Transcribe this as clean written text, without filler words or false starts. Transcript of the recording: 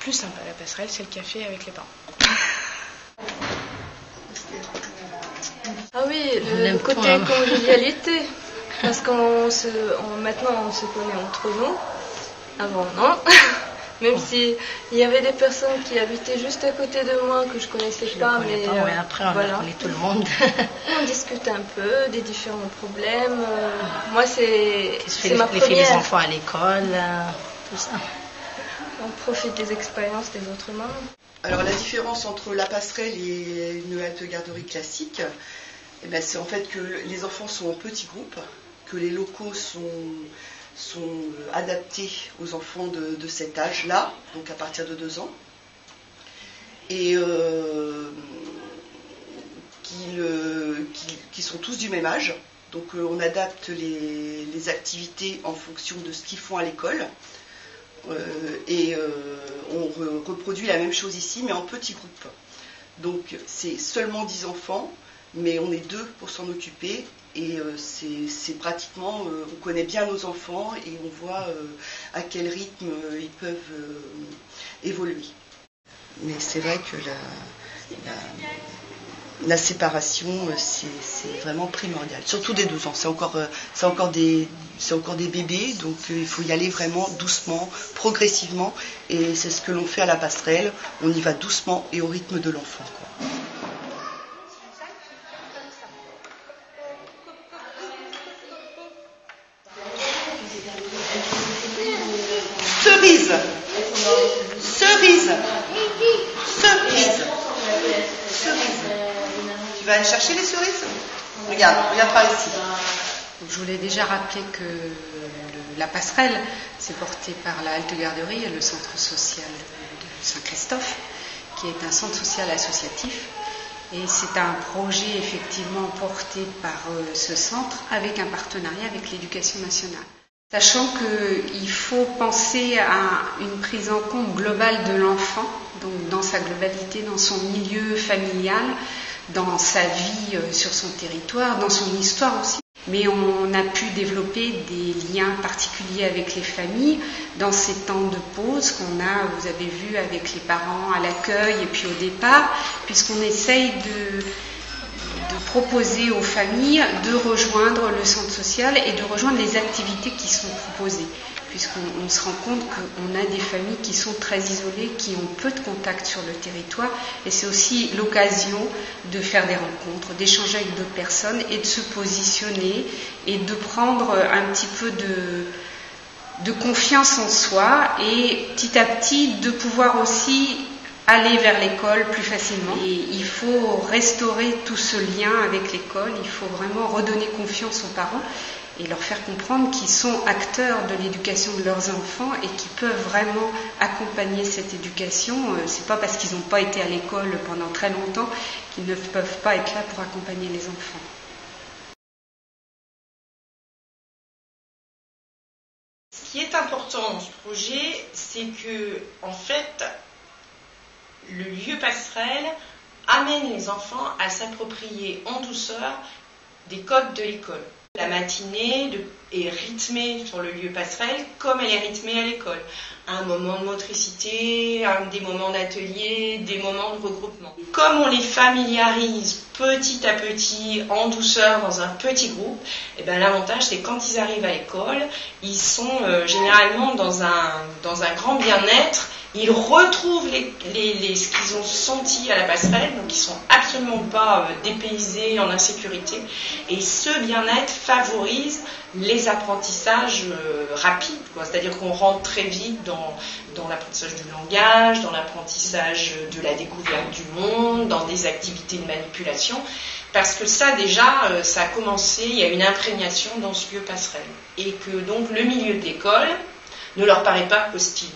plus sympa la passerelle, c'est le café avec les parents. Ah oui, le côté convivialité, parce maintenant on se connaît entre nous, avant non, même si il y avait des personnes qui habitaient juste à côté de moi que je connaissais pas, mais après on a connu tout le monde. On discute un peu des différents problèmes. Moi c'est ma première. Les enfants à l'école, tout ça. On profite des expériences des autres mamans. Alors la différence entre la passerelle et une halte-garderie classique, c'est en fait que les enfants sont en petits groupes, que les locaux sont adaptés aux enfants de cet âge-là, donc à partir de 2 ans, et qui sont tous du même âge. Donc on adapte les activités en fonction de ce qu'ils font à l'école. On reproduit la même chose ici, mais en petits groupes. Donc c'est seulement 10 enfants, mais on est 2 pour s'en occuper. Et c'est pratiquement, on connaît bien nos enfants et on voit à quel rythme ils peuvent évoluer. Mais c'est vrai que la séparation, c'est vraiment primordial. Surtout des 2 ans. C'est encore des bébés, donc il faut y aller vraiment doucement, progressivement. Et c'est ce que l'on fait à la passerelle. On y va doucement et au rythme de l'enfant, quoi. Cerise. Tu vas aller chercher les cerises ? Regarde par ici. Je voulais déjà rappeler que la passerelle, c'est porté par la halte-garderie et le centre social de Saint-Christophe, qui est un centre social associatif. Et c'est un projet effectivement porté par ce centre avec un partenariat avec l'Éducation nationale. Sachant qu'il faut penser à une prise en compte globale de l'enfant, donc dans sa globalité, dans son milieu familial, dans sa vie sur son territoire, dans son histoire aussi. Mais on a pu développer des liens particuliers avec les familles dans ces temps de pause qu'on a, vous avez vu, avec les parents à l'accueil et puis au départ, puisqu'on essaye de proposer aux familles de rejoindre le centre social et de rejoindre les activités qui sont proposées, puisqu'on se rend compte qu'on a des familles qui sont très isolées, qui ont peu de contacts sur le territoire, et c'est aussi l'occasion de faire des rencontres, d'échanger avec d'autres personnes et de se positionner et de prendre un petit peu de confiance en soi et petit à petit de pouvoir aussi aller vers l'école plus facilement. Et il faut restaurer tout ce lien avec l'école, il faut vraiment redonner confiance aux parents et leur faire comprendre qu'ils sont acteurs de l'éducation de leurs enfants et qu'ils peuvent vraiment accompagner cette éducation. C'est pas parce qu'ils n'ont pas été à l'école pendant très longtemps qu'ils ne peuvent pas être là pour accompagner les enfants. Ce qui est important dans ce projet, c'est que, en fait, le lieu passerelle amène les enfants à s'approprier en douceur des codes de l'école. La matinée est rythmée sur le lieu passerelle comme elle est rythmée à l'école. Un moment de motricité, des moments d'atelier, des moments de regroupement. Comme on les familiarise petit à petit, en douceur, dans un petit groupe, l'avantage c'est quand ils arrivent à l'école, ils sont généralement dans un grand bien-être. Ils retrouvent ce qu'ils ont senti à la passerelle, donc ils ne sont absolument pas dépaysés en insécurité. Et ce bien-être favorise les apprentissages rapides, c'est-à-dire qu'on rentre très vite dans l'apprentissage du langage, dans l'apprentissage de la découverte du monde, dans des activités de manipulation, parce que ça déjà, ça a commencé, il y a une imprégnation dans ce lieu passerelle. Et que donc le milieu de l'école ne leur paraît pas hostile.